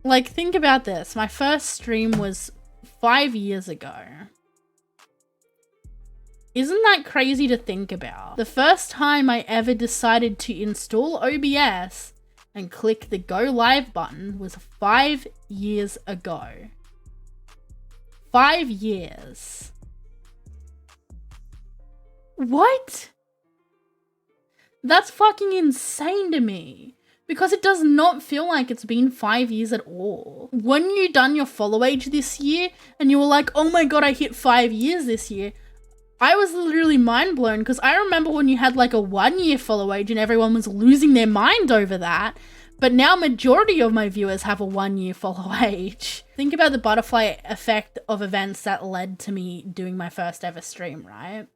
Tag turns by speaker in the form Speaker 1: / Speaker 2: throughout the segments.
Speaker 1: Like, think about this. My first stream was 5 years ago. Isn't that crazy to think about? The first time I ever decided to install OBS and click the go live button was 5 years ago. 5 years. What? That's fucking insane to me. Because it does not feel like it's been 5 years at all. When you done your follow age this year and you were like, oh my god, I hit 5 years this year, I was literally mind blown because I remember when you had like a 1 year follow age and everyone was losing their mind over that. But now majority of my viewers have a 1 year follow age. Think about the butterfly effect of events that led to me doing my first ever stream, right?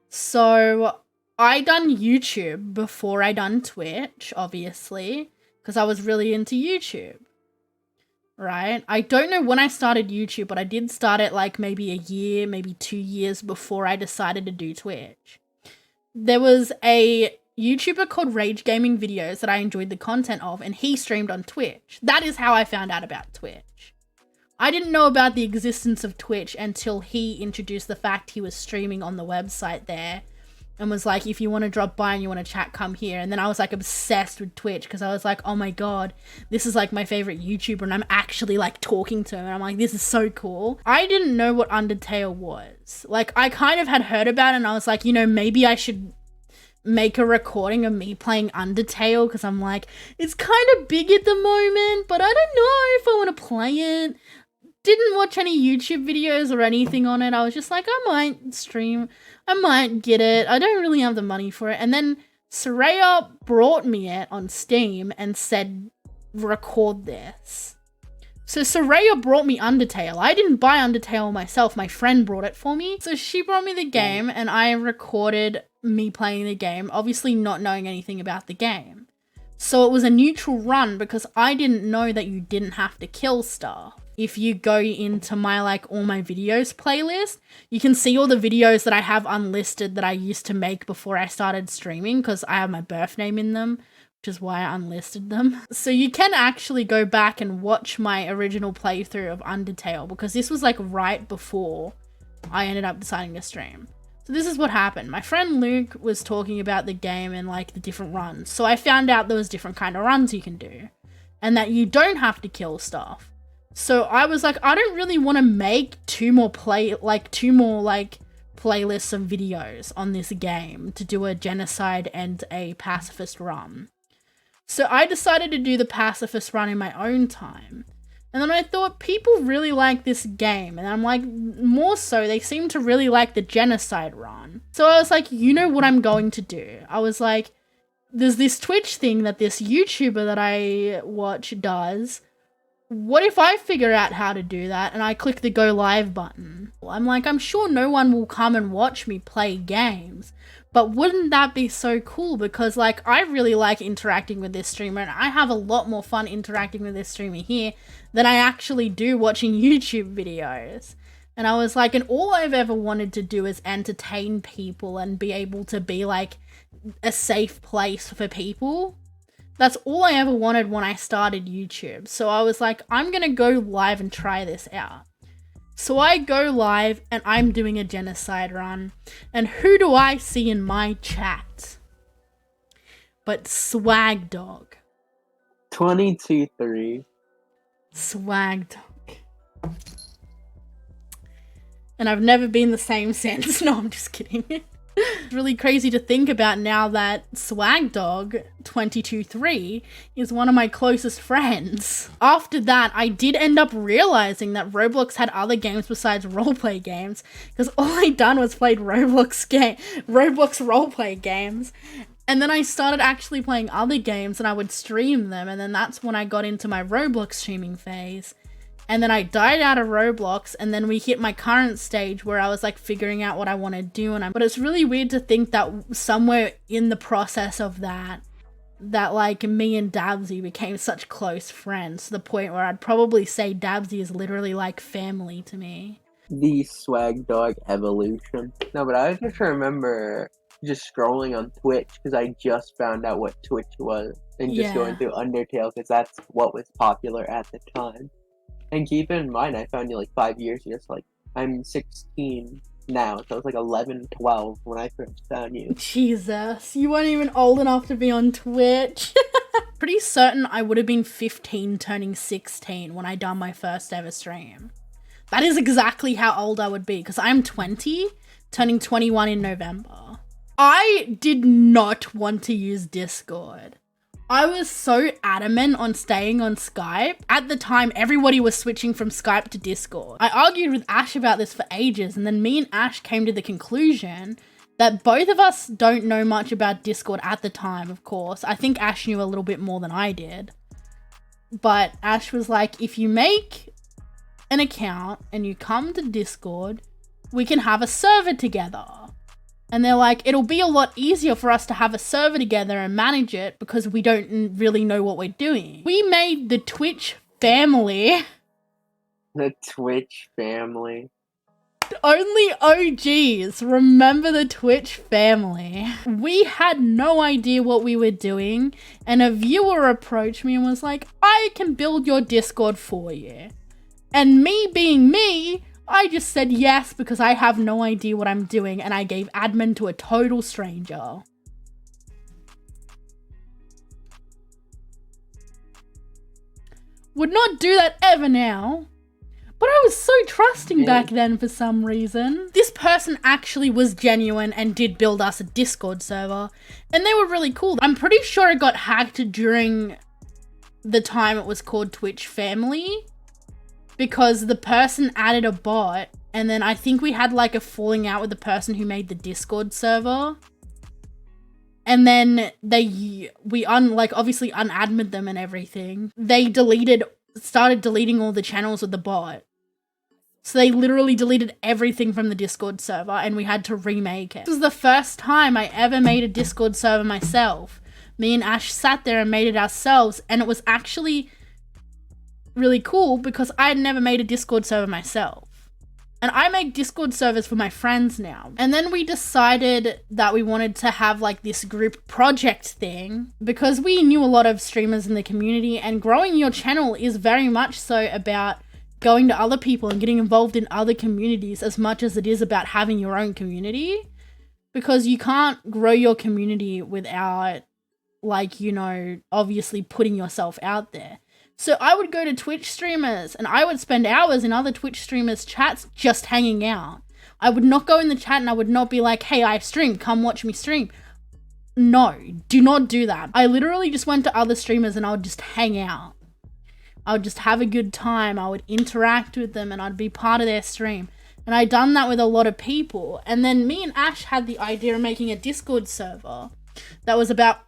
Speaker 1: So I done YouTube before I done Twitch, obviously, because I was really into YouTube, right? I don't know when I started YouTube, but I did start it like maybe a year, maybe 2 years before I decided to do Twitch. There was a YouTuber called Rage Gaming Videos that I enjoyed the content of, and he streamed on Twitch. That is how I found out about Twitch. I didn't know about the existence of Twitch until he introduced the fact he was streaming on the website there and was like, if you want to drop by and you want to chat, come here. And then I was like obsessed with Twitch because I was like, oh my god, this is like my favorite YouTuber and I'm actually like talking to him and I'm like, this is so cool. I didn't know what Undertale was. Like, I kind of had heard about it and I was like, you know, maybe I should make a recording of me playing Undertale because I'm like, it's kind of big at the moment, but I don't know if I want to play it. Didn't watch any YouTube videos or anything on it. I was just like, I might stream, I might get it. I don't really have the money for it. And then Soraya brought me it on Steam and said, record this. So Soraya brought me Undertale. I didn't buy Undertale myself. My friend brought it for me. So she brought me the game and I recorded me playing the game, obviously not knowing anything about the game. So it was a neutral run because I didn't know that you didn't have to kill stuff. If you go into my like all my videos playlist, you can see all the videos that I have unlisted that I used to make before I started streaming because I have my birth name in them, which is why I unlisted them. So you can actually go back and watch my original playthrough of Undertale because this was like right before I ended up deciding to stream. So this is what happened. My friend Luke was talking about the game and like the different runs. So I found out there was different kind of runs you can do and that you don't have to kill stuff. So I was like, I don't really want to make two more playlists of videos on this game to do a genocide and a pacifist run. So I decided to do the pacifist run in my own time. And then I thought people really like this game. And I'm like, more so, they seem to really like the genocide run. So I was like, you know what I'm going to do? I was like, there's this Twitch thing that this YouTuber that I watch does. What if I figure out how to do that and I click the go live button? I'm like, I'm sure no one will come and watch me play games, but wouldn't that be so cool? Because like, I really like interacting with this streamer and I have a lot more fun interacting with this streamer here than I actually do watching YouTube videos. And I was like, and all I've ever wanted to do is entertain people and be able to be like a safe place for people. That's all I ever wanted when I started YouTube. So I was like, I'm gonna go live and try this out. So I go live and I'm doing a genocide run. And who do I see in my chat? But Swagdog.
Speaker 2: 22-3.
Speaker 1: Swagdog. And I've never been the same since. No, I'm just kidding. It's really crazy to think about now that Swagdog 22-3 is one of my closest friends. After that, I did end up realizing that Roblox had other games besides roleplay games, because all I done was played Roblox roleplay games. And then I started actually playing other games and I would stream them, and then that's when I got into my Roblox streaming phase. And then I died out of Roblox, and then we hit my current stage where I was like figuring out what I want to do. But it's really weird to think that somewhere in the process of that like me and dabsi became such close friends to the point where I'd probably say dabsi is literally like family to me.
Speaker 2: The swag dog evolution. No, but I just remember just scrolling on Twitch because I just found out what Twitch was. and just going
Speaker 1: Yeah.
Speaker 2: through Undertale because that's what was popular at the time. And keep in mind, I found you like 5 years ago, so like I'm 16 now, so I was like 11, 12 when I first found you.
Speaker 1: Jesus, you weren't even old enough to be on Twitch. Pretty certain I would have been 15 turning 16 when I done my first ever stream. That is exactly how old I would be because I'm 20, turning 21 in November. I did not want to use Discord. I was so adamant on staying on Skype. At the time, everybody was switching from Skype to Discord. I argued with Ash about this for ages, and then me and Ash came to the conclusion that both of us don't know much about Discord at the time, of course. I think Ash knew a little bit more than I did. But Ash was like, if you make an account and you come to Discord, we can have a server together. And they're like, it'll be a lot easier for us to have a server together and manage it because we don't really know what we're doing. We made the Twitch family.
Speaker 2: The Twitch family.
Speaker 1: Only OGs remember the Twitch family. We had no idea what we were doing, and a viewer approached me and was like, I can build your Discord for you. And me being me, I just said yes because I have no idea what I'm doing, and I gave admin to a total stranger. Would not do that ever now. But I was so trusting back then for some reason. This person actually was genuine and did build us a Discord server, and they were really cool. I'm pretty sure it got hacked during the time it was called Twitch Family, because the person added a bot, and then I think we had like a falling out with the person who made the Discord server. And then we obviously unadmin them and everything. They started deleting all the channels with the bot. So they literally deleted everything from the Discord server, and we had to remake it. This was the first time I ever made a Discord server myself. Me and Ash sat there and made it ourselves, and it was actually really cool because I had never made a Discord server myself. And I make Discord servers for my friends now. And then we decided that we wanted to have like this group project thing because we knew a lot of streamers in the community, and growing your channel is very much so about going to other people and getting involved in other communities as much as it is about having your own community, because you can't grow your community without, like, you know, obviously putting yourself out there. So I would go to Twitch streamers and I would spend hours in other Twitch streamers' chats just hanging out. I would not go in the chat and I would not be like, hey, I stream, come watch me stream. No, do not do that. I literally just went to other streamers and I would just hang out. I would just have a good time. I would interact with them and I'd be part of their stream. And I'd done that with a lot of people. And then me and Ash had the idea of making a Discord server that was about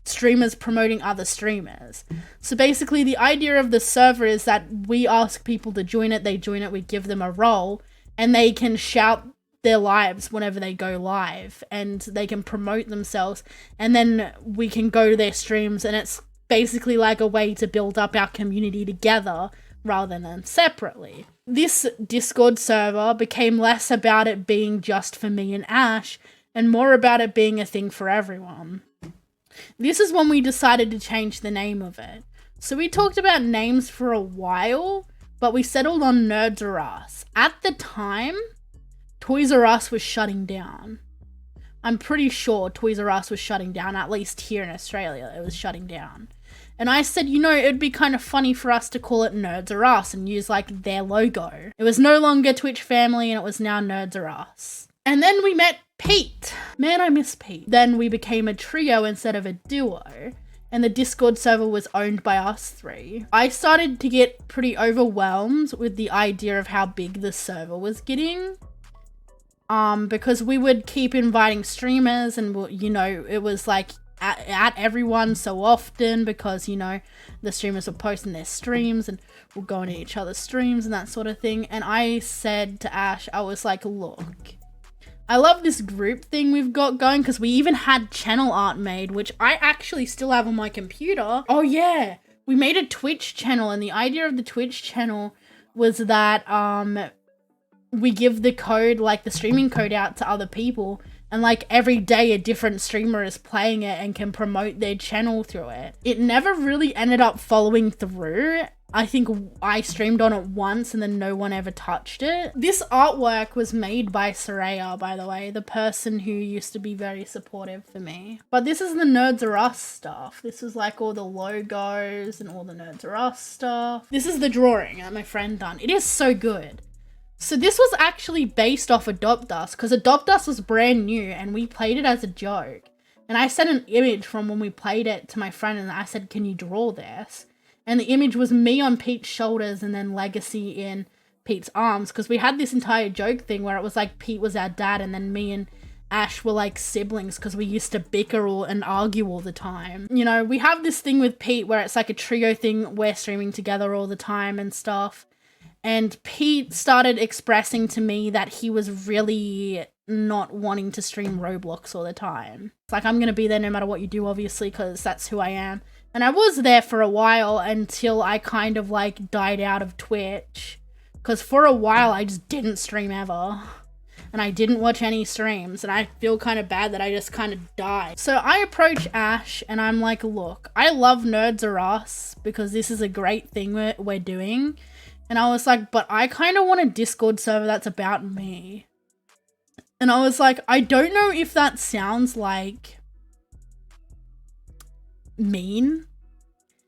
Speaker 1: streamers promoting other streamers. So basically the idea of the server is that we ask people to join it, they join it, we give them a role, and they can shout their lives whenever they go live, and they can promote themselves, and then we can go to their streams, and it's basically like a way to build up our community together rather than separately. This Discord server became less about it being just for me and Ash and more about it being a thing for everyone. This is when we decided to change the name of it. So we talked about names for a while, but we settled on Nerds R Us. At the time, Toys R Us was shutting down. I'm pretty sure Toys R Us was shutting down, at least here in Australia, it was shutting down. And I said, you know, it'd be kind of funny for us to call it Nerds R Us and use like their logo. It was no longer Twitch Family and it was now Nerds R Us. And then we met Pete. Man, I miss Pete. Then we became a trio instead of a duo, and the Discord server was owned by us three. I started to get pretty overwhelmed with the idea of how big the server was getting. Because we would keep inviting streamers and, you know, it was like at everyone so often because, you know, the streamers were posting their streams and we're going to each other's streams and that sort of thing. And I said to Ash, I was like, look, I love this group thing we've got going because we even had channel art made, which I actually still have on my computer. Oh yeah, we made a Twitch channel, and the idea of the Twitch channel was that we give the code, like the streaming code, out to other people, And like every day a different streamer is playing it and can promote their channel through it. It never really ended up following through. I think I streamed on it once and then no one ever touched it. This artwork was made by Soraya, by the way, the person who used to be very supportive for me. But this is the Nerds Are Us stuff. This was like all the logos and all the Nerds Are Us stuff. This is the drawing that my friend done. It is so good. So this was actually based off Adopt Us, because Adopt Us was brand new and we played it as a joke. And I sent an image from when we played it to my friend and I said, can you draw this? And the image was me on Pete's shoulders and then Legacy in Pete's arms, because we had this entire joke thing where it was like Pete was our dad and then me and Ash were like siblings because we used to bicker and argue all the time. You know, we have this thing with Pete where it's like a trio thing, we're streaming together all the time and stuff. And Pete started expressing to me that he was really not wanting to stream Roblox all the time. It's like, I'm going to be there no matter what you do, obviously, because that's who I am. And I was there for a while until I kind of like died out of Twitch. Because for a while I just didn't stream ever. And I didn't watch any streams. And I feel kind of bad that I just kind of died. So I approach Ash and I'm like, look, I love Nerds Are Us because this is a great thing we're doing. And I was like, but I kind of want a Discord server that's about me. And I was like, I don't know if that sounds like mean.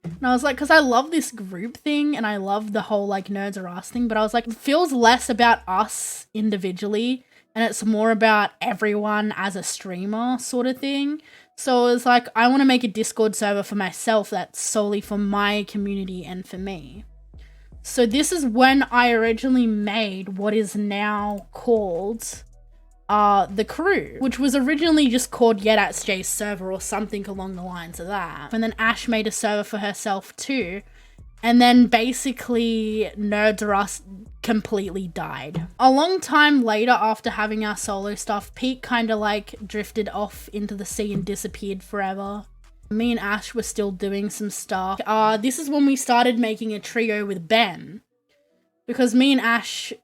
Speaker 1: And I was like, because I love this group thing and I love the whole like Nerds Are Us thing, but I was like, it feels less about us individually and it's more about everyone as a streamer sort of thing. So it was like, I want to make a Discord server for myself that's solely for my community and for me. So this is when I originally made what is now called The Crew, which was originally just called Jay's server or something along the lines of that. And then Ash made a server for herself too. And then basically Nerds Are Us completely died. A long time later, after having our solo stuff, Pete kind of like drifted off into the sea and disappeared forever. Me and Ash were still doing some stuff. This is when we started making a trio with Ben. Because me and Ash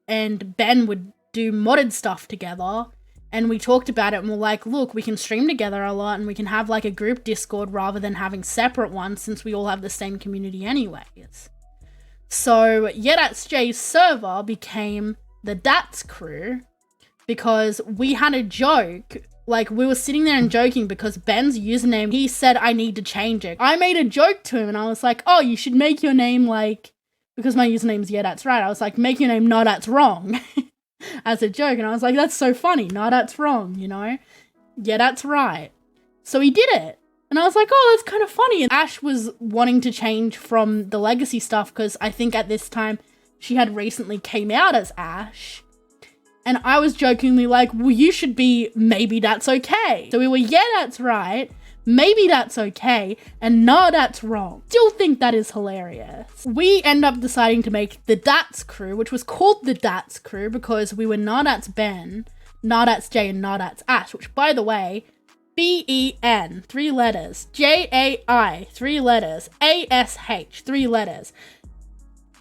Speaker 1: and Ben would do modded stuff together. And we talked about it and we're like, look, we can stream together a lot and we can have like a group Discord rather than having separate ones since we all have the same community anyways. So Jay's server became the Dats Crew because we had a joke. Like, we were sitting there and joking because Ben's username, he said, I need to change it. I made a joke to him and I was like, oh, you should make your name like, because my username's Yeah, That's Right. I was like, make your name No, That's Wrong as a joke. And I was like, that's so funny. No, that's wrong, you know? Yeah, that's right. So he did it. And I was like, oh, that's kind of funny. And Ash was wanting to change from the Legacy stuff because I think at this time she had recently came out as Ash. And I was jokingly like, well, you should be Maybe That's Okay. So we were, yeah, that's right. Maybe That's Okay. And no, that's wrong. Still think that is hilarious. We end up deciding to make the Dats Crew, which was called the Dats Crew because we were Nardats Ben, Nardats Jay, and Nardats Ash, which by the way, B-E-N, 3 letters, J-A-I, 3 letters, A-S-H, 3 letters.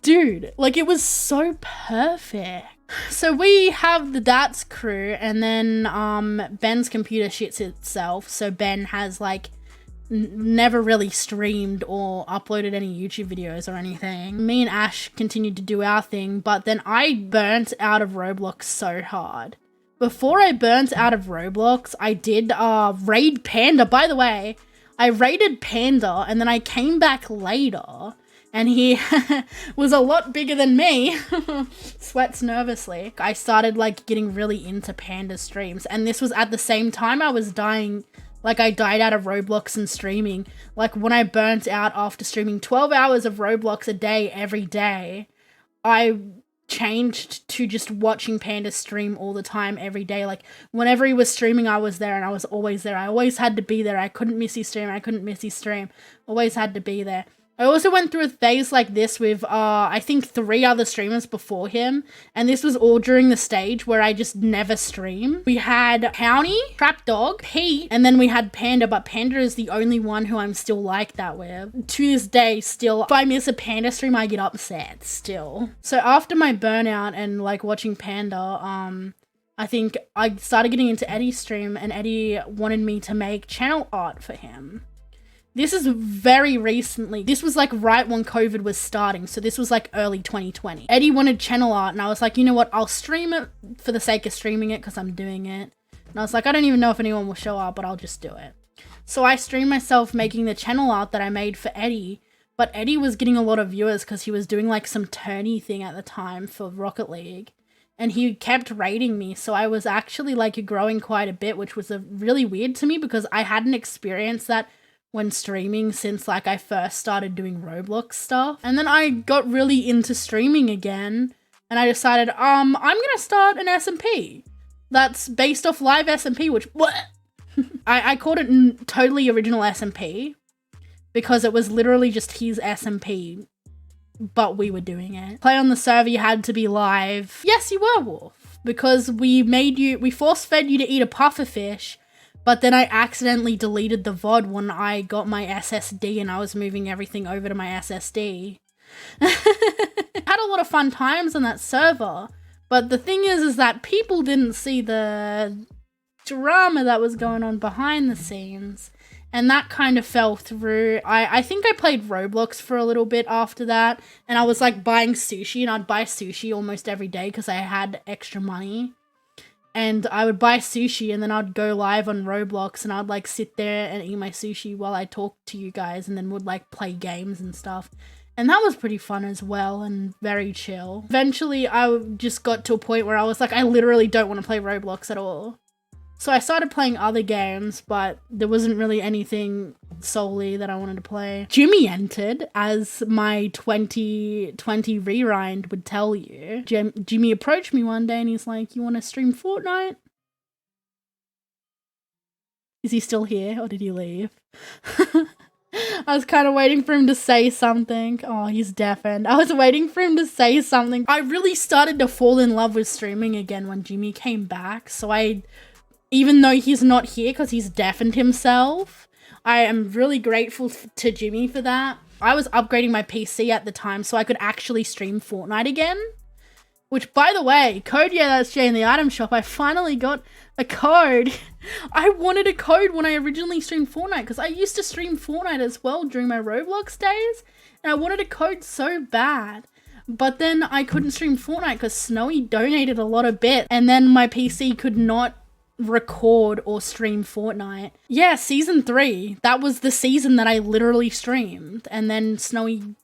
Speaker 1: Dude, like it was so perfect. So we have the Dats Crew and then Ben's computer shits itself. So Ben has like never really streamed or uploaded any YouTube videos or anything. Me and Ash continued to do our thing, but then I burnt out of Roblox so hard. Before I burnt out of Roblox, I did raid Panda. By the way, I raided Panda and then I came back later and he was a lot bigger than me. Sweats nervously. I started like getting really into Panda streams and this was at the same time I was dying. Like I died out of Roblox and streaming. Like when I burnt out after streaming 12 hours of Roblox a day every day, I changed to just watching Panda stream all the time every day. Like whenever he was streaming I was there and I was always there. I always had to be there. I couldn't miss his stream. Always had to be there. I also went through a phase like this with, I think 3 other streamers before him. And this was all during the stage where I just never stream. We had County, Trapdog, Pete, and then we had Panda. But Panda is the only one who I'm still like that with. To this day, still, if I miss a Panda stream, I get upset still. So after my burnout and like watching Panda, I think I started getting into Eddy's stream, and Eddy wanted me to make channel art for him. This is very recently. This was like right when COVID was starting. So this was like early 2020. Eddy wanted channel art, and I was like, you know what? I'll stream it for the sake of streaming it because I'm doing it. And I was like, I don't even know if anyone will show up, but I'll just do it. So I streamed myself making the channel art that I made for Eddy. But Eddy was getting a lot of viewers because he was doing like some tourney thing at the time for Rocket League. And he kept rating me, so I was actually like growing quite a bit, which was really weird to me because I hadn't experienced that when streaming since like I first started doing Roblox stuff. And then I got really into streaming again, and I decided, I'm gonna start an SMP that's based off live SMP, which what? I called it totally original SMP because it was literally just his SMP, but we were doing it. Play on the server, you had to be live. Yes, you were, Wolf, because we force fed you to eat a pufferfish, but then I accidentally deleted the VOD when I got my SSD and I was moving everything over to my SSD. Had a lot of fun times on that server, but the thing is that people didn't see the drama that was going on behind the scenes. And that kind of fell through. I think I played Roblox for a little bit after that. And I was like buying sushi, and I'd buy sushi almost every day because I had extra money. And I would buy sushi, and then I'd go live on Roblox, and I'd like sit there and eat my sushi while I talked to you guys, and then would like play games and stuff. And that was pretty fun as well, and very chill. Eventually I just got to a point where I was like, I literally don't want to play Roblox at all. So I started playing other games, but there wasn't really anything solely that I wanted to play. Jimmy entered, as my 2020 rewind would tell you. Jimmy approached me one day and he's like, you want to stream Fortnite? Is he still here or did he leave? I was kind of waiting for him to say something. Oh, he's deafened. I was waiting for him to say something. I really started to fall in love with streaming again when Jimmy came back. So even though he's not here because he's deafened himself, I am really grateful to Jimmy for that. I was upgrading my PC at the time so I could actually stream Fortnite again. Which, by the way, code that's Jay in the item shop, I finally got a code. I wanted a code when I originally streamed Fortnite because I used to stream Fortnite as well during my Roblox days. And I wanted a code so bad. But then I couldn't stream Fortnite because Snowy donated a lot of bits. And then my PC could not record or stream Fortnite. Yeah, season 3. That was the season that I literally streamed. And then Snowy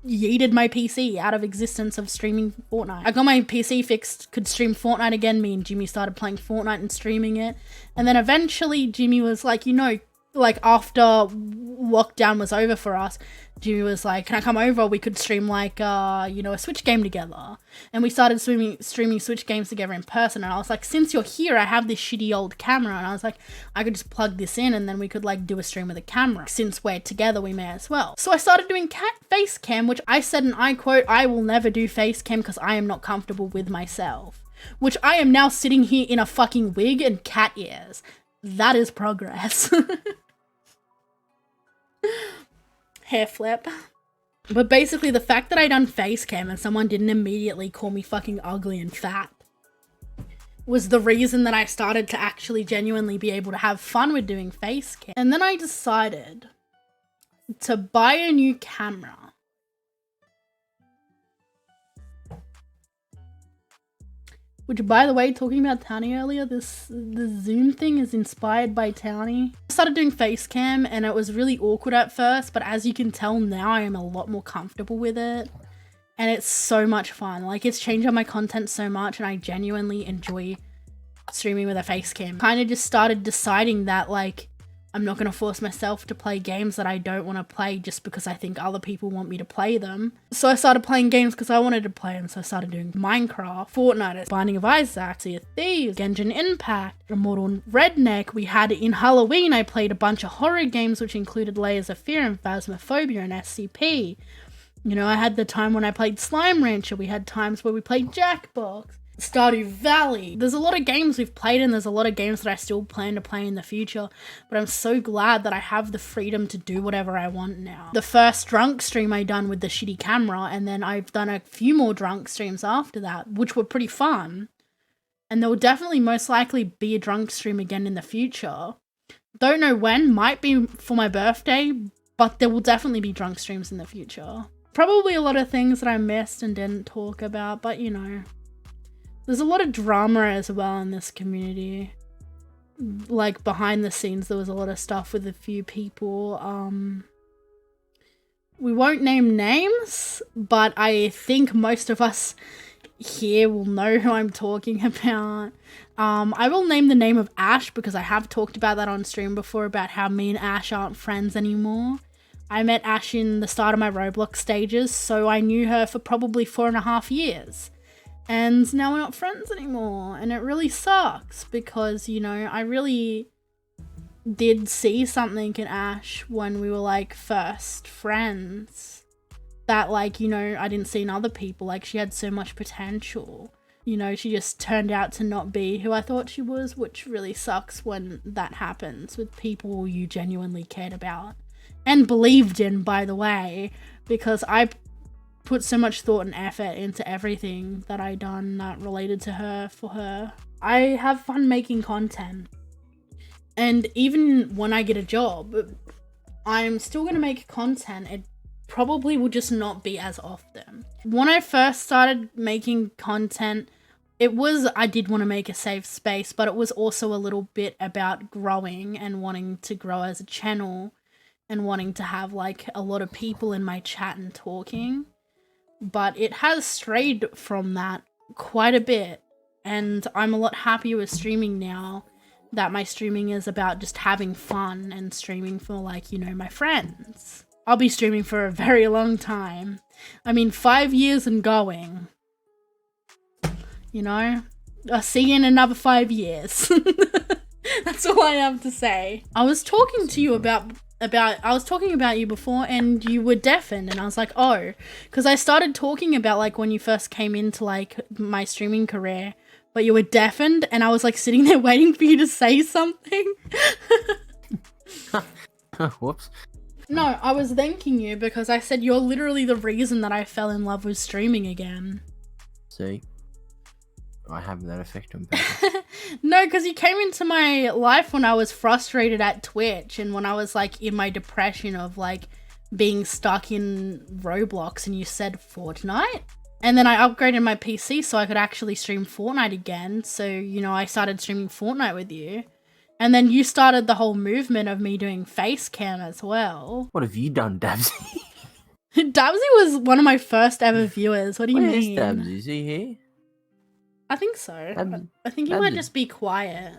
Speaker 1: yeeted my PC out of existence of streaming Fortnite. I got my PC fixed, could stream Fortnite again. Me and Jimmy started playing Fortnite and streaming it. And then eventually Jimmy was like, you know, like after lockdown was over for us, Jimmy was like, can I come over? We could stream like, you know, a Switch game together. And we started streaming Switch games together in person. And I was like, since you're here, I have this shitty old camera. And I was like, I could just plug this in and then we could like do a stream with a camera. Since we're together, we may as well. So I started doing face cam, which I said, and I quote, I will never do face cam because I am not comfortable with myself. Which I am now sitting here in a fucking wig and cat ears. That is progress. Hair flip. But basically the fact that I done face cam and someone didn't immediately call me fucking ugly and fat was the reason that I started to actually genuinely be able to have fun with doing face cam. And then I decided to buy a new camera. Which, by the way, talking about Townie earlier, the Zoom thing is inspired by Townie. I started doing face cam and it was really awkward at first, but as you can tell now, I am a lot more comfortable with it. And it's so much fun. Like, it's changed up my content so much and I genuinely enjoy streaming with a face cam. Kind of just started deciding that, like, I'm not going to force myself to play games that I don't want to play just because I think other people want me to play them. So I started playing games because I wanted to play them. So I started doing Minecraft, Fortnite, Binding of Isaac, Sea of Thieves, Genshin Impact, Immortal Redneck. We had in Halloween, I played a bunch of horror games, which included Layers of Fear and Phasmophobia and SCP. You know, I had the time when I played Slime Rancher. We had times where we played Jackbox. Stardew Valley. There's a lot of games we've played and there's a lot of games that I still plan to play in the future, but I'm so glad that I have the freedom to do whatever I want now. The first drunk stream I done with the shitty camera, and then I've done a few more drunk streams after that, which were pretty fun. And there will definitely most likely be a drunk stream again in the future. Don't know when, might be for my birthday, but there will definitely be drunk streams in the future. Probably a lot of things that I missed and didn't talk about, but you know, there's a lot of drama as well in this community. Like behind the scenes, there was a lot of stuff with a few people. We won't name names, but I think most of us here will know who I'm talking about. I will name the name of Ash because I have talked about that on stream before, about how me and Ash aren't friends anymore. I met Ash in the start of my Roblox stages, so I knew her for probably 4.5 years. And now we're not friends anymore, and it really sucks because, you know, I really did see something in Ash when we were like first friends that, like, you know, I didn't see in other people. Like, she had so much potential. You know, she just turned out to not be who I thought she was, which really sucks when that happens with people you genuinely cared about and believed in, by the way, because I put so much thought and effort into everything that I done that related to her for her. I have fun making content, and even when I get a job, I'm still gonna make content. It probably will just not be as often. When I first started making content, I did want to make a safe space, but it was also a little bit about growing and wanting to grow as a channel and wanting to have like a lot of people in my chat and talking. But it has strayed from that quite a bit, and I'm a lot happier with streaming now, that my streaming is about just having fun and streaming for, like, you know, my friends. I'll be streaming for a very long time. I mean, 5 years and going. You know? I'll see you in another 5 years. That's all I have to say. I was talking to you about you before, and you were deafened, and I was like, oh, because I started talking about like when you first came into like my streaming career, but you were deafened, and I was like sitting there waiting for you to say something.
Speaker 3: Whoops.
Speaker 1: No, I was thanking you because I said you're literally the reason that I fell in love with streaming again.
Speaker 3: See? I have that effect on people.
Speaker 1: No, because you came into my life when I was frustrated at Twitch and when I was like in my depression of like being stuck in Roblox, and you said Fortnite. And then I upgraded my PC so I could actually stream Fortnite again. So, you know, I started streaming Fortnite with you. And then you started the whole movement of me doing face cam as well.
Speaker 3: What have you done, Dabsy?
Speaker 1: Dabsy was one of my first ever viewers. What do you
Speaker 3: Where
Speaker 1: mean?
Speaker 3: is Dabsy? Is he here?
Speaker 1: I think so. I think he might just be quiet.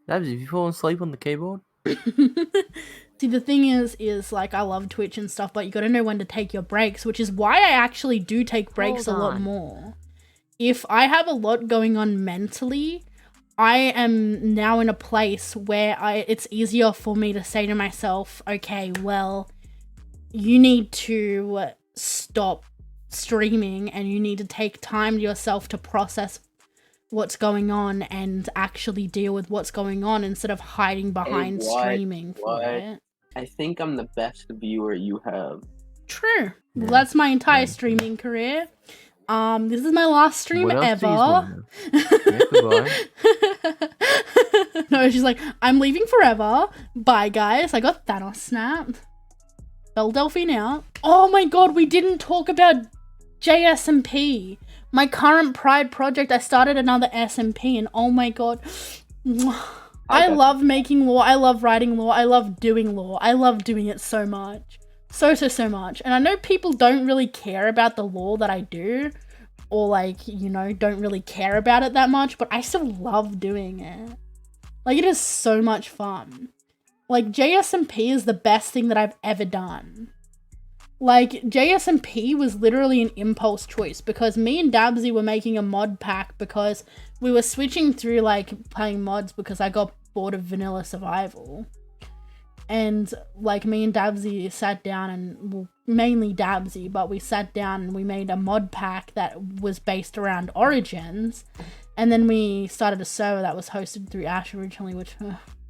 Speaker 3: Dabsy, have you fallen asleep on the keyboard?
Speaker 1: See, the thing is like, I love Twitch and stuff, but you gotta know when to take your breaks, which is why I actually do take breaks a lot more. If I have a lot going on mentally, I am now in a place where it's easier for me to say to myself, okay, well, you need to stop streaming and you need to take time to yourself to process what's going on and actually deal with what's going on instead of hiding behind streaming for it.
Speaker 2: I think I'm the best viewer you have.
Speaker 1: True. Well, that's my entire streaming career. This is my last stream ever.
Speaker 3: Yeah, goodbye.
Speaker 1: No, she's like, I'm leaving forever. Bye, guys. I got Thanos snapped. Belle Delphine out. Oh my god, we didn't talk about JSMP. My current Pride project, I started another SMP, and oh my god. I love making lore, I love writing lore, I love doing lore. I love doing it so much. So much. And I know people don't really care about the lore that I do, or like, you know, don't really care about it that much, but I still love doing it. Like, it is so much fun. Like, JSMP is the best thing that I've ever done. Like, JSMP was literally an impulse choice because me and Dabsy were making a mod pack because we were switching through, like, playing mods because I got bored of vanilla survival. And, like, me and Dabsy sat down and, well, mainly Dabsy, but we sat down and we made a mod pack that was based around Origins. And then we started a server that was hosted through Ash originally, which...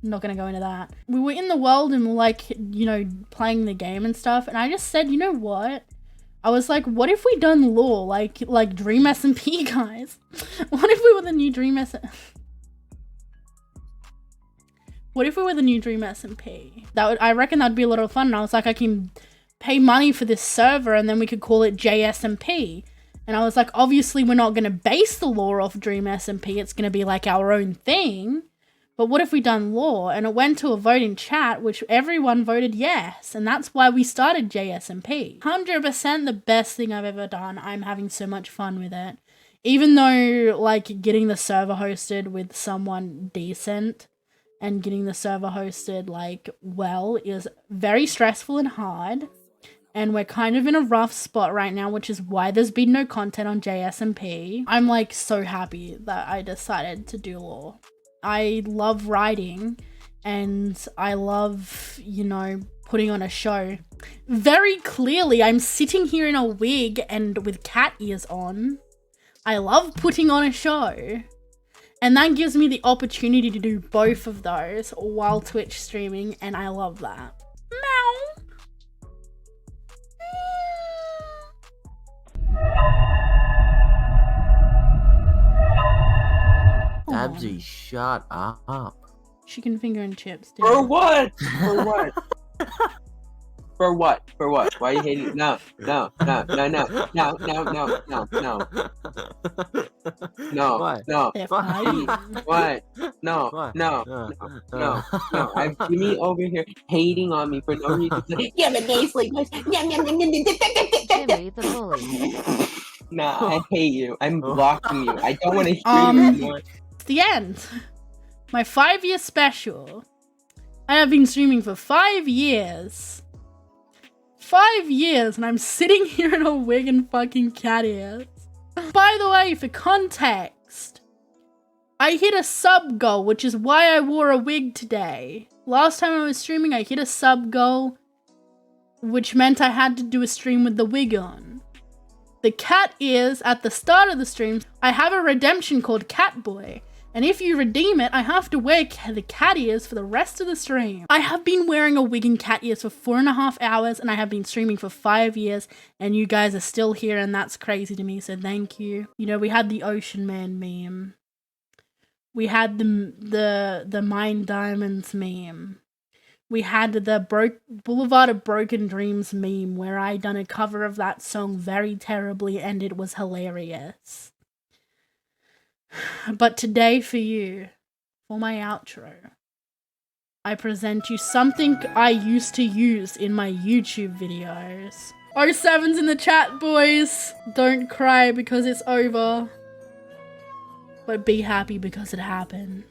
Speaker 1: I'm not going to go into that. We were in the world and we're like, you know, playing the game and stuff. And I just said, you know what? I was like, what if we done lore like Dream SMP guys? What if we were the new Dream SMP? What if we were the new Dream SMP? I reckon that'd be a lot of fun. And I was like, I can pay money for this server and then we could call it JSMP. And I was like, obviously we're not going to base the lore off Dream SMP. It's going to be like our own thing. But what if we done lore? And it went to a vote in chat, which everyone voted yes. And that's why we started JSMP. 100% the best thing I've ever done. I'm having so much fun with it. Even though, like, getting the server hosted with someone decent and getting the server hosted, like, well, is very stressful and hard. And we're kind of in a rough spot right now, which is why there's been no content on JSMP. I'm, like, so happy that I decided to do lore. I love writing and I love, you know, putting on a show. Very clearly, I'm sitting here in a wig and with cat ears on. I love putting on a show. And that gives me the opportunity to do both of those while Twitch streaming, and I love that. Meow.
Speaker 3: Dabsi, shut up.
Speaker 1: Chicken finger and chips.
Speaker 2: For
Speaker 1: Dude.
Speaker 2: what? For what? For what? For what? Why are you hating? No. No.
Speaker 3: Why?
Speaker 1: They're
Speaker 2: What? No.
Speaker 3: Why?
Speaker 2: No. I have Jimmy over here hating on me for no reason. Yeah, but they sleep.
Speaker 4: Jimmy the bully.
Speaker 2: Nah, I hate you. I'm blocking you. I don't want to hear you anymore.
Speaker 1: It's the end. My 5-year special. I have been streaming for 5 years. 5 years, and I'm sitting here in a wig and fucking cat ears. By the way, for context, I hit a sub goal, which is why I wore a wig today. Last time I was streaming, I hit a sub goal, which meant I had to do a stream with the wig on. The cat ears at the start of the stream, I have a redemption called Catboy. And if you redeem it, I have to wear the cat ears for the rest of the stream. I have been wearing a wig and cat ears for 4.5 hours, and I have been streaming for 5 years, and you guys are still here, and that's crazy to me, so thank you. You know, we had the Ocean Man meme. We had the Mine Diamonds meme. We had the Boulevard of Broken Dreams meme, where I done a cover of that song very terribly, and it was hilarious. But today for you, for my outro, I present you something I used to use in my YouTube videos. 07's in the chat, boys. Don't cry because it's over, but be happy because it happened.